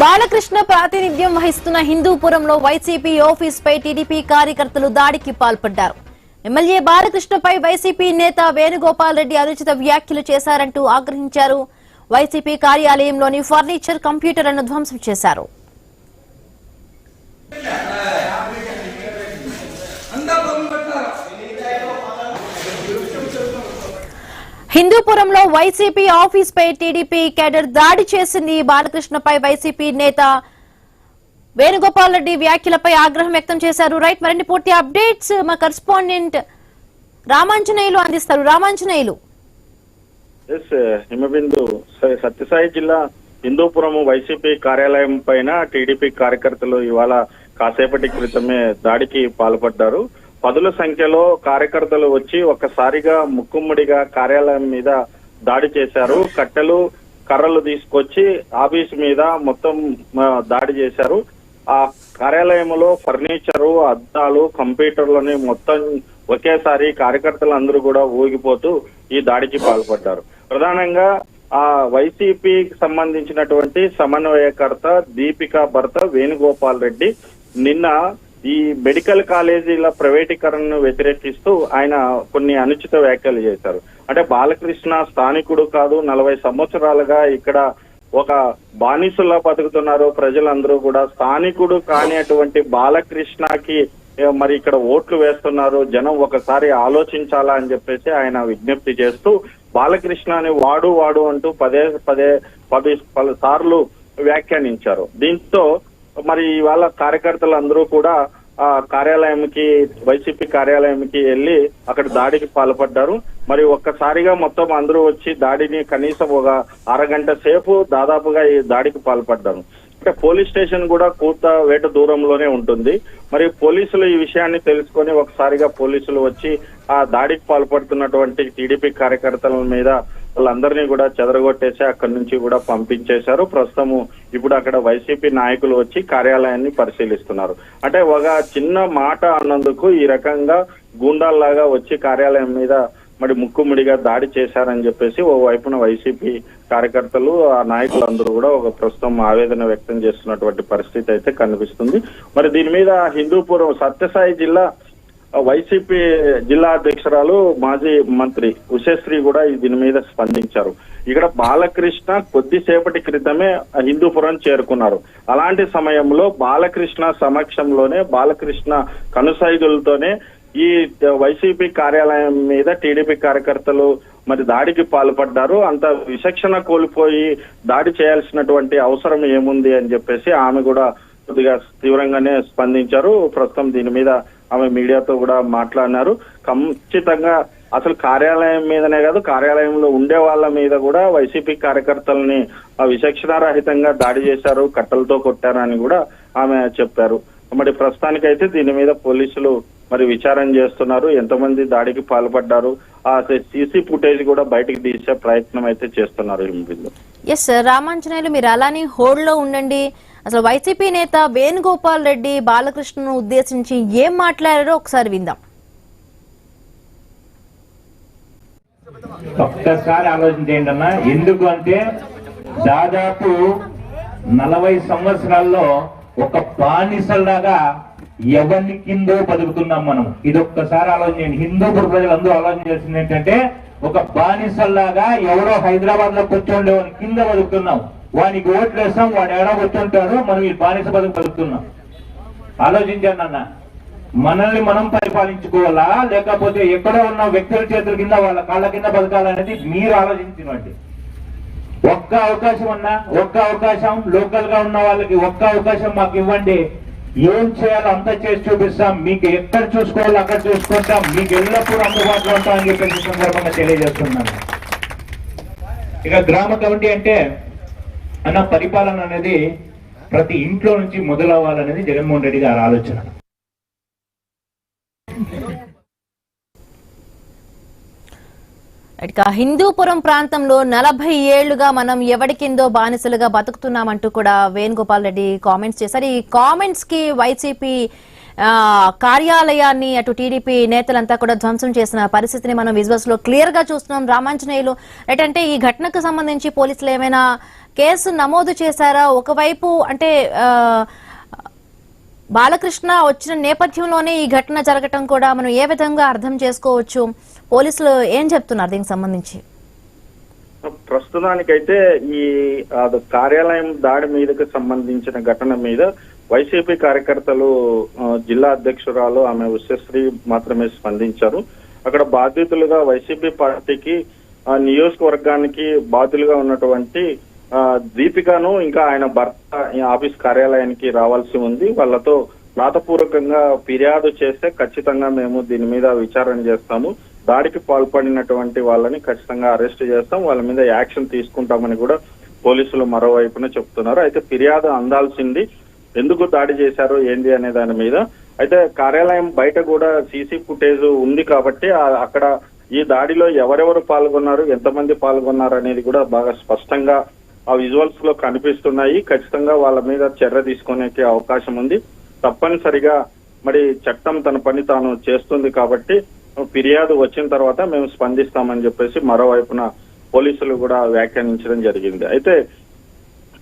బాలకృష్ణ ప్రాతినిధ్యం వహిస్తున్న హిందూపురంలో YCP office పై TDP కార్యకర్తలు దాడికి పాల్పడ్డారు. ఎమ్మెల్యే బాలకృష్ణపై వైసీపీ నేత వేణుగోపాల్ రెడ్డి అనుచిత వ్యాఖ్యలు చేశారంటూ ఆగ్రహించారు. వైసీపీ కార్యాలయంలోని ఫర్నిచర్, కంప్యూటర్లను ధ్వంసం చేశారు. హిందూపురంలో వైసీపీ ఆఫీస్ పై టీడీపీ కేడర్ దాడి చేసింది. బాలకృష్ణపై వైసీపీ నేత వేణుగోపాల్ రెడ్డి వ్యాఖ్యలపై ఆగ్రహం వ్యక్తం చేశారు. రైట్, మరిన్ని పూర్తి అప్డేట్స్ మా కరెస్పాండెంట్ రామాంజనేయులు అందిస్తారు. రామాంజనేయులు. హిమబిందు, సత్యసాయి జిల్లా హిందూపురం వైసీపీ కార్యాలయం పైన టీడీపీ కార్యకర్తలు ఇవాళ కాసేపటి క్రితమే దాడికి పాల్పడ్డారు. పదుల సంఖ్యలో కార్యకర్తలు వచ్చి ఒక్కసారిగా ముక్కుమ్మడిగా కార్యాలయం మీద దాడి చేశారు. కట్టెలు, కర్రలు తీసుకొచ్చి ఆఫీస్ మీద మొత్తం దాడి చేశారు. ఆ కార్యాలయంలో ఫర్నిచరు, అద్దాలు, కంప్యూటర్లని మొత్తం ఒకేసారి కార్యకర్తలందరూ కూడా ఊగిపోతూ ఈ దాడికి పాల్పడ్డారు. ప్రధానంగా ఆ వైసీపీకి సంబంధించినటువంటి సమన్వయకర్త దీపిక భర్త వేణుగోపాల్ రెడ్డి నిన్న ఈ మెడికల్ కాలేజీల ప్రైవేటీకరణను వ్యతిరేకిస్తూ ఆయన కొన్ని అనుచిత వ్యాఖ్యలు చేశారు. అంటే బాలకృష్ణ స్థానికుడు కాదు, 40 సంవత్సరాలుగా ఇక్కడ ఒక బానిసులా బతుకుతున్నారు ప్రజలందరూ కూడా. స్థానికుడు కానిటువంటి బాలకృష్ణకి మరి ఇక్కడ ఓట్లు వేస్తున్నారు జనం, ఒకసారి ఆలోచించాలా అని చెప్పేసి ఆయన విజ్ఞప్తి చేస్తూ బాలకృష్ణని వాడు అంటూ పలు సార్లు వ్యాఖ్యానించారు. దీంతో మరి ఇవాళ కార్యకర్తలందరూ కూడా ఆ కార్యాలయంకి, వైసీపీ కార్యాలయంకి వెళ్లి అక్కడ దాడికి పాల్పడ్డారు. మరి ఒక్కసారిగా మొత్తం అందరూ వచ్చి దాడిని కనీసం ఒక అరగంట సేపు దాదాపుగా ఈ దాడికి పాల్పడ్డారు. అంటే పోలీస్ స్టేషన్ కూడా వేట దూరంలోనే ఉంటుంది. మరి పోలీసులు ఈ విషయాన్ని తెలుసుకొని ఒకసారిగా పోలీసులు వచ్చి ఆ దాడికి పాల్పడుతున్నటువంటి టీడీపీ కార్యకర్తల మీద వాళ్ళందరినీ కూడా చెదరగొట్టేసి అక్కడి నుంచి కూడా పంపించేశారు. ప్రస్తుతము ఇప్పుడు అక్కడ వైసీపీ నాయకులు వచ్చి కార్యాలయాన్ని పరిశీలిస్తున్నారు. అంటే ఒక చిన్న మాట అన్నందుకు ఈ రకంగా గూండాల్లాగా వచ్చి కార్యాలయం మీద మరి ముక్కుముడిగా దాడి చేశారని చెప్పేసి ఓ వైపున వైసీపీ కార్యకర్తలు, ఆ నాయకులందరూ కూడా ఒక ప్రస్తుతం ఆవేదన వ్యక్తం చేస్తున్నటువంటి పరిస్థితి అయితే కనిపిస్తుంది. మరి దీని మీద హిందూపురం సత్యసాయి జిల్లా వైసీపీ జిల్లా అధ్యక్షురాలు మాజీ మంత్రి ఉషశ్రీ కూడా దీని మీద స్పందించారు. ఇక్కడ బాలకృష్ణ కొద్దిసేపటి క్రితమే హిందూపురం చేరుకున్నారు. అలాంటి సమయంలో బాలకృష్ణ సమక్షంలోనే, బాలకృష్ణ కనుసైగులతోనే ఈ వైసీపీ కార్యాలయం మీద టీడీపీ కార్యకర్తలు మరి దాడికి పాల్పడ్డారు. అంత విచక్షణ కోల్పోయి దాడి చేయాల్సినటువంటి అవసరం ఏముంది అని చెప్పేసి ఆమె కూడా కొద్దిగా తీవ్రంగానే స్పందించారు. ప్రస్తుతం దీని మీద ఆమె మీడియాతో కూడా మాట్లాడినారు. ఖచ్చితంగా అసలు కార్యాలయం మీదనే కాదు, కార్యాలయంలో ఉండే వాళ్ళ మీద కూడా వైసీపీ కార్యకర్తలని విచక్షణారహితంగా దాడి చేశారు, కట్టలతో కొట్టారని కూడా ఆమె చెప్పారు. మరి ప్రస్తుతానికైతే దీని మీద పోలీసులు మరి విచారణ చేస్తున్నారు. ఎంతమంది దాడికి పాల్పడ్డారు, ఆ సీసీ ఫుటేజ్ కూడా బయటకు తీసే ప్రయత్నం అయితే చేస్తున్నారు. ఎస్ రామాంజనేయులు, మీరు అలానే హోల్డ్ లో ఉండండి. అసలు వైసీపీ నేత వేణుగోపాల్ రెడ్డి బాలకృష్ణను ఉద్దేశించి ఏం మాట్లాడారో ఒకసారి విందాం. ఒక్కసారి ఆలోచించేయండి అన్న. ఎందుకు అంటే దాదాపు 40 సంవత్సరాల్లో ఒక బానిసలాగా ఎవరిని కిందో బతుకుతున్నాం మనం. ఇది ఒక్కసారి ఆలోచించండి. హిందూపుర ప్రజలందరూ ఆలోచన చేసింది ఏంటంటే ఒక బానిసల్లాగా ఎవరో హైదరాబాద్ లో కూర్చోండి కింద బతుకుతున్నాం. వానికి ఓట్లు వేస్తాం, వాడు ఎడా కూర్చుంటాడు, మనం ఈ బానిస బతుకుతున్నాం. ఆలోచించండి అన్న. మనల్ని మనం పరిపాలించుకోవాలా, లేకపోతే ఎక్కడో ఉన్న వ్యక్తుల చేతుల కింద వాళ్ళ కాళ్ళ కింద బతకాలనేది మీరు ఆలోచించినట్టు. ఒక్క అవకాశం అన్నా, ఒక్క అవకాశం లోకల్ గా ఉన్న వాళ్ళకి ఒక్క అవకాశం మాకు ఇవ్వండి. ఏం చేయాలో అంతా చేసి చూపిస్తాం. మీకు ఎక్కడ చూసుకోవాలో అక్కడ చూసుకుంటాం. మీకు ఎల్లప్పుడూ అందుబాటులో ఉంటాం అని చెప్పేసి సందర్భంగా తెలియజేస్తున్నాను. ఇక గ్రామ కమిటీ అంటే అన్న పరిపాలన అనేది ప్రతి ఇంట్లో నుంచి మొదలవ్వాలనేది జగన్మోహన్ రెడ్డి గారి ఆలోచన. హిందూపురం ప్రాంతంలో 40 ఏళ్లుగా మనం ఎవడి కిందో బానిసలుగా బతుకుతున్నామంటూ కూడా వేణుగోపాల్ రెడ్డి కామెంట్స్ చేశారు. ఈ కామెంట్స్ కి వైసీపీ కార్యాలయాన్ని అటు టీడీపీ నేతలంతా కూడా ధ్వంసం చేసిన పరిస్థితిని మనం విజువల్స్ లో క్లియర్ గా చూస్తున్నాం. రామాంజనేయులు, ఏంటంటే ఈ ఘటనకు సంబంధించి పోలీసులు ఏమైనా కేసు నమోదు చేశారా? ఒకవైపు అంటే బాలకృష్ణ వచ్చిన నేపథ్యంలోనే ఈ ఘటన జరగటం కూడా మనం ఏ విధంగా అర్థం చేసుకోవచ్చు? పోలీసులు ఏం చెప్తున్నారు దీనికి సంబంధించి? ప్రస్తుతానికైతే ఈ కార్యాలయం దాడి మీదకి సంబంధించిన ఘటన మీద వైసీపీ కార్యకర్తలు జిల్లా అధ్యక్షురాలు ఆమె ఉషశ్రీ మాత్రమే స్పందించారు. అక్కడ బాధితులుగా వైసీపీ పార్టీకి నియోజకవర్గానికి బాధ్యులుగా ఉన్నటువంటి దీపికను ఇంకా ఆయన భర్త ఆఫీస్ కార్యాలయానికి రావాల్సి ఉంది. వాళ్ళతో రాతపూర్వకంగా ఫిర్యాదు చేస్తే ఖచ్చితంగా మేము దీని మీద విచారణ చేస్తాము, దాడికి పాల్పడినటువంటి వాళ్ళని ఖచ్చితంగా అరెస్ట్ చేస్తాం, వాళ్ళ మీద యాక్షన్ తీసుకుంటామని కూడా పోలీసులు మరోవైపున చెప్తున్నారు. అయితే ఫిర్యాదు అందాల్సింది ఎందుకు దాడి చేశారు ఏంది అనే దాని మీద. అయితే కార్యాలయం బయట కూడా సీసీ ఫుటేజ్ ఉంది కాబట్టి అక్కడ ఈ దాడిలో ఎవరెవరు పాల్గొన్నారు, ఎంతమంది పాల్గొన్నారు అనేది కూడా బాగా స్పష్టంగా ఆ విజువల్స్ లో కనిపిస్తున్నాయి. ఖచ్చితంగా వాళ్ళ మీద చర్య తీసుకునే అవకాశం ఉంది. తప్పనిసరిగా మరి చట్టం తన పని తాను చేస్తుంది కాబట్టి ఫిర్యాదు వచ్చిన తర్వాత మేము స్పందిస్తామని చెప్పేసి మరోవైపున పోలీసులు కూడా వ్యాఖ్యానించడం జరిగింది. అయితే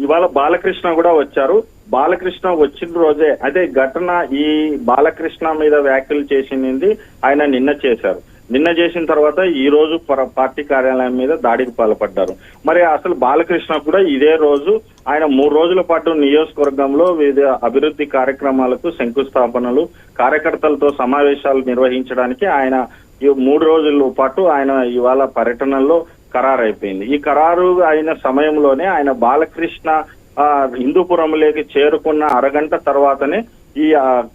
ఇవాళ బాలకృష్ణ కూడా వచ్చారు. బాలకృష్ణ వచ్చిన రోజే అయితే ఘటన ఈ బాలకృష్ణ మీద వ్యాఖ్యలు చేసింది ఆయన నిన్న చేశారు. నిన్న చేసిన తర్వాత ఈ రోజు పార్టీ కార్యాలయం మీద దాడికి పాల్పడ్డారు. మరి అసలు బాలకృష్ణ కూడా ఇదే రోజు ఆయన 3 రోజుల పాటు నియోజకవర్గంలో వివిధ అభివృద్ధి కార్యక్రమాలకు శంకుస్థాపనలు, కార్యకర్తలతో సమావేశాలు నిర్వహించడానికి ఆయన ఈ 3 రోజుల పాటు ఆయన ఇవాళ పర్యటనలో ఖరారైపోయింది. ఈ ఖరారు అయిన సమయంలోనే ఆయన బాలకృష్ణ హిందూపురంలోకి చేరుకున్న అరగంట తర్వాతనే ఈ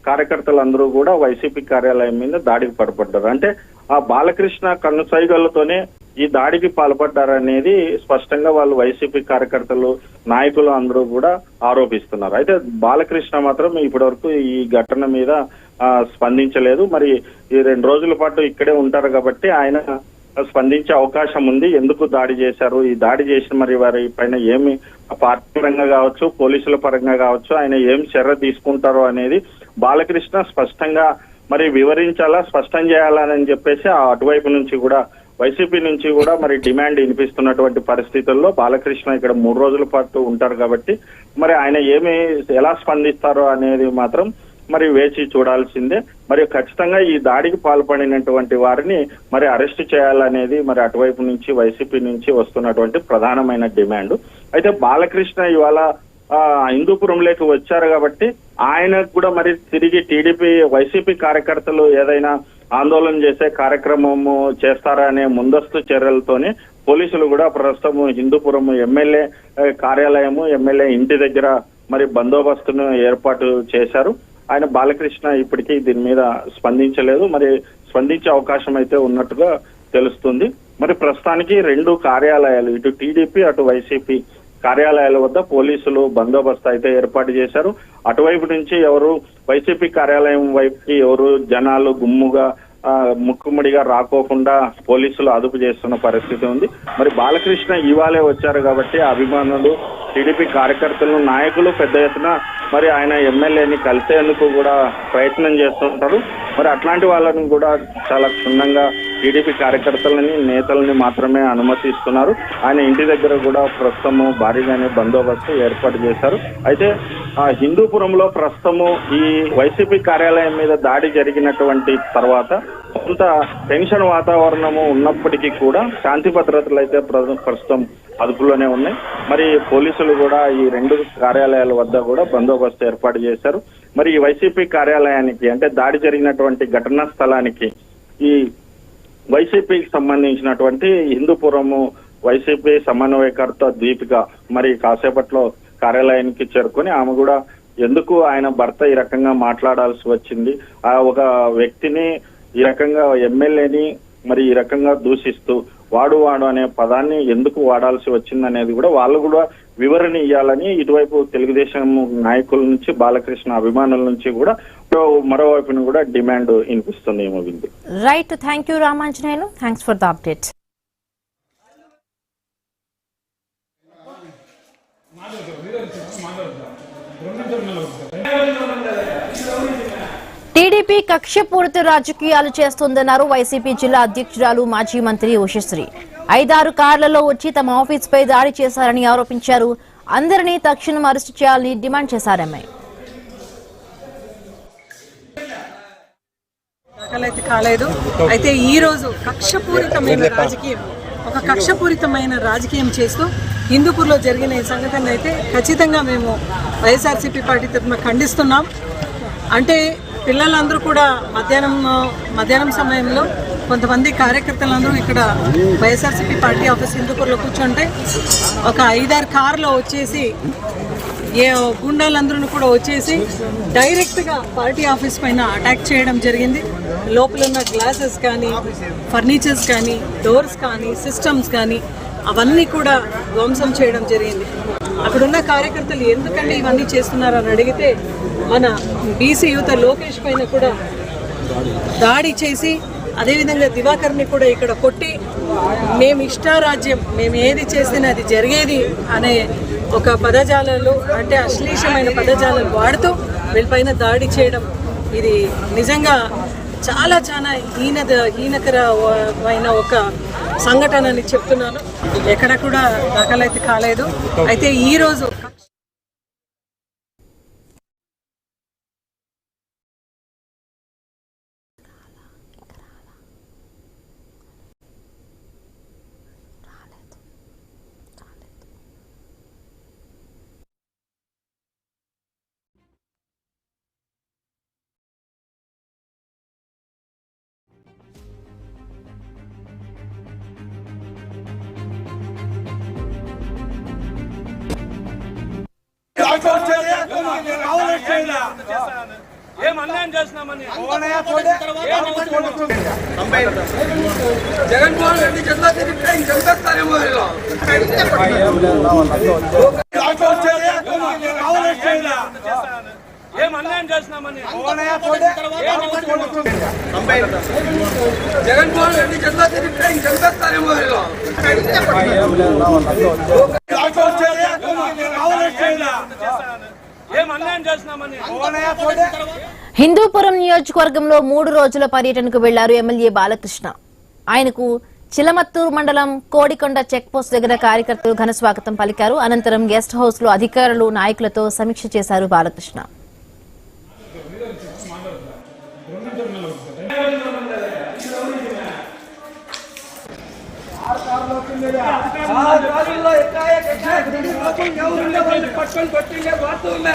కార్యకర్తలందరూ కూడా వైసీపీ కార్యాలయం మీద దాడికి పాల్పడ్డారు. అంటే ఆ బాలకృష్ణ కన్నుసైగలతోనే ఈ దాడికి పాల్పడ్డారనేది స్పష్టంగా వాళ్ళు వైసీపీ కార్యకర్తలు, నాయకులు అందరూ కూడా ఆరోపిస్తున్నారు. అయితే బాలకృష్ణ మాత్రం ఇప్పటి వరకు ఈ ఘటన మీద స్పందించలేదు. మరి ఈ 2 రోజుల పాటు ఇక్కడే ఉంటారు కాబట్టి ఆయన స్పందించే అవకాశం ఉంది. ఎందుకు దాడి చేశారు, ఈ దాడి చేసిన మరి వారి పైన ఏమి పార్టీ పరంగా కావచ్చు, పోలీసుల పరంగా కావచ్చు ఆయన ఏం చర్య తీసుకుంటారో అనేది బాలకృష్ణ స్పష్టంగా మరి వివరించాలా, స్పష్టం చేయాలని చెప్పేసి అటువైపు నుంచి కూడా వైసీపీ నుంచి కూడా మరి డిమాండ్ వినిపిస్తున్నటువంటి పరిస్థితుల్లో బాలకృష్ణ ఇక్కడ 3 రోజుల పాటు ఉంటారు కాబట్టి మరి ఆయన ఎలా స్పందిస్తారో అనేది మాత్రం మరి వేచి చూడాల్సిందే. మరి ఖచ్చితంగా ఈ దాడికి పాల్పడినటువంటి వారిని మరి అరెస్ట్ చేయాలనేది మరి అటువైపు నుంచి వైసీపీ నుంచి వస్తున్నటువంటి ప్రధానమైన డిమాండ్. అయితే బాలకృష్ణ ఇవాళ హిందూపురంలోకి వచ్చారు కాబట్టి ఆయనకు కూడా మరి తిరిగి టీడీపీ వైసీపీ కార్యకర్తలు ఏదైనా ఆందోళన చేసే కార్యక్రమము చేస్తారా అనే ముందస్తు చర్యలతోనే పోలీసులు కూడా ప్రస్తుతం హిందూపురం ఎమ్మెల్యే కార్యాలయము, ఎమ్మెల్యే ఇంటి దగ్గర మరి బందోబస్తును ఏర్పాటు చేశారు. ఆయన బాలకృష్ణ ఇప్పటికీ దీని మీద స్పందించలేదు. మరి స్పందించే అవకాశం అయితే ఉన్నట్టుగా తెలుస్తుంది. మరి ప్రస్తుతానికి 2 కార్యాలయాలు, ఇటు టీడీపీ అటు వైసీపీ కార్యాలయాల వద్ద పోలీసులు బందోబస్తు అయితే ఏర్పాటు చేశారు. అటువైపు నుంచి ఎవరు వైసీపీ కార్యాలయం వైపుకి ఎవరు జనాలు గుమ్ముగా ముక్కుముడిగా రాకోకుండా పోలీసులు అదుపు చేస్తున్న పరిస్థితి ఉంది. మరి బాలకృష్ణ ఇవాళే వచ్చారు కాబట్టి అభిమానులు, టీడీపీ కార్యకర్తలు, నాయకులు పెద్ద ఎత్తున మరి ఆయన ఎమ్మెల్యేని కలిసేందుకు కూడా ప్రయత్నం చేస్తుంటారు. మరి అట్లాంటి వాళ్ళని కూడా చాలా క్షుణ్ణంగా టీడీపీ కార్యకర్తలని, నేతలని మాత్రమే అనుమతిస్తున్నారు. ఆయన ఇంటి దగ్గర కూడా ప్రస్తుతము భారీగానే బందోబస్తు ఏర్పాటు చేశారు. అయితే హిందూపురంలో ప్రస్తుతము ఈ వైసీపీ కార్యాలయం మీద దాడి జరిగినటువంటి తర్వాత కొంత టెన్షన్ వాతావరణము ఉన్నప్పటికీ కూడా శాంతి భద్రతలు అయితే ప్రస్తుతం అదుపులోనే ఉన్నాయి. మరి పోలీసులు కూడా ఈ 2 కార్యాలయాల వద్ద కూడా బందోబస్తు ఏర్పాటు చేశారు. మరి ఈ వైసీపీ కార్యాలయానికి అంటే దాడి జరిగినటువంటి ఘటనా స్థలానికి ఈ వైసీపీకి సంబంధించినటువంటి హిందూపురము వైసీపీ సమన్వయకర్త దీపిక మరి కాసేపట్లో కార్యాలయానికి చేరుకొని ఆమె కూడా ఎందుకు ఆయన భర్త ఈ రకంగా మాట్లాడాల్సి వచ్చింది, ఒక వ్యక్తిని ఈ రకంగా ఎమ్మెల్యేని మరి ఈ రకంగా దూషిస్తూ వాడు అనే పదాన్ని ఎందుకు వాడాల్సి వచ్చింది అనేది కూడా వాళ్ళు కూడా వివరణ ఇవ్వాలని ఇటువైపు తెలుగుదేశం నాయకుల నుంచి, బాలకృష్ణ అభిమానుల నుంచి కూడా మరోవైపును కూడా డిమాండ్ వినిపిస్తుంది. ఏమో విందు. Right, thank you Ramanjaneyulu, thanks for the update. TDP కక్షపూరిత రాజకీయాలు చేస్తోందన్నారు వైసీపీ జిల్లా అధ్యక్షురాలు మాజీ మంత్రి ఉషశ్రీ. 5-6 కార్లలో వచ్చి తమ ఆఫీసుపై దాడి చేశారని ఆరోపించారు. అందరినీ తక్షణం అరెస్టు చేయాలని డిమాండ్ చేశారామె. దాఖలైతే కాలేదు. అయితే ఈ రోజు కక్షపూరితమైన రాజకీయం చేస్తూ హిందూపూర్లో జరిగిన ఈ సంఘటన అయితే ఖచ్చితంగా మేము వైఎస్ఆర్సీపీ పార్టీ తరఫున ఖండిస్తున్నాం. అంటే పిల్లలందరూ కూడా మధ్యాహ్నం సమయంలో కొంతమంది కార్యకర్తలందరూ ఇక్కడ వైఎస్ఆర్సీపీ పార్టీ ఆఫీస్ హిందూపూర్లో కూర్చుంటే ఒక 5-6 కార్లో వచ్చేసి గుండాలందరూ కూడా వచ్చేసి డైరెక్ట్గా పార్టీ ఆఫీస్ పైన అటాక్ చేయడం జరిగింది. లోపల ఉన్న గ్లాసెస్ కానీ, ఫర్నిచర్స్ కానీ, డోర్స్ కానీ, సిస్టమ్స్ కానీ అవన్నీ కూడా ధ్వంసం చేయడం జరిగింది. అక్కడున్న కార్యకర్తలు ఎందుకంటే ఇవన్నీ చేస్తున్నారని అడిగితే మన బీసీ యువత లోకేష్ పైన కూడా దాడి చేసి అదేవిధంగా దివాకర్ని కూడా ఇక్కడ కొట్టి మేము ఇష్టారాజ్యం, మేము ఏది చేసినా అది జరిగేది అనే ఒక పదజాలాలు, అంటే అశ్లీషమైన పదజాలాలు వాడుతూ వీళ్ళపైన దాడి చేయడం ఇది నిజంగా చాలా హీనకరమైన ఒక సంఘటన అని చెప్తున్నాను. ఎక్కడ కూడా దాఖలైతే కాలేదు. అయితే ఈరోజు ఏం అన్యాయం చేస్తున్నామని జగన్మోహన్ రెడ్డి చంపేస్తారేమో ఏం అన్యాయం చేస్తున్నామని జగన్మోహన్ రెడ్డి చంపేస్తారేమో హిందూపురం నియోజకవర్గంలో 3 రోజుల పర్యటనకు వెళ్లారు ఎమ్మెల్యే బాలకృష్ణ. ఆయనకు చిలమత్తూరు మండలం కోడికొండ చెక్పోస్ట్ దగ్గర కార్యకర్తలు ఘన స్వాగతం పలికారు. అనంతరం గెస్ట్ హౌస్ లో అధికారులు, నాయకులతో సమీక్ష చేశారు బాలకృష్ణ. పట్టుకొని కొట్టిండే వాస్తవమే.